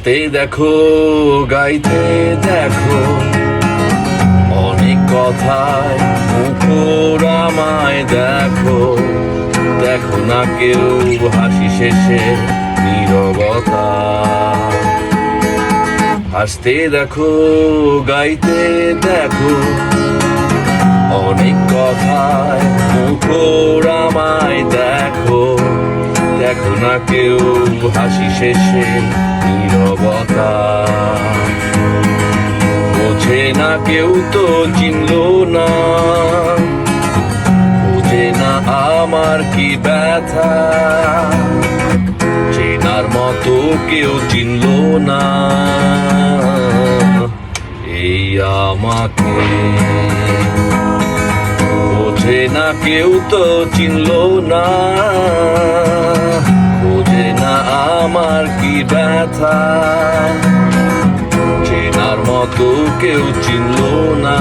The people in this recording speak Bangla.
হাসতে দেখো, গাইতে দেখো, অনেক কথায় মুখর আমায় দেখো। দেখো না কেউ হাসি শেষে নীরবতা। হাসতে দেখো, গাইতে দেখো, অনেক কথায় মুখর আমায় দেখো। দেখো না কেউ হাসি শেষে নীরবতা। বোঝে না কেউ তো চিনলো না, বোঝে না আমার কি ব্যথা। চেনার মতো কেউ চিনলো না এই আমাকে। বোঝে না কেউ তো চিনলো না, বোঝে না আমার কি ব্যথা। চেনার মতো কেউ চিনলো না।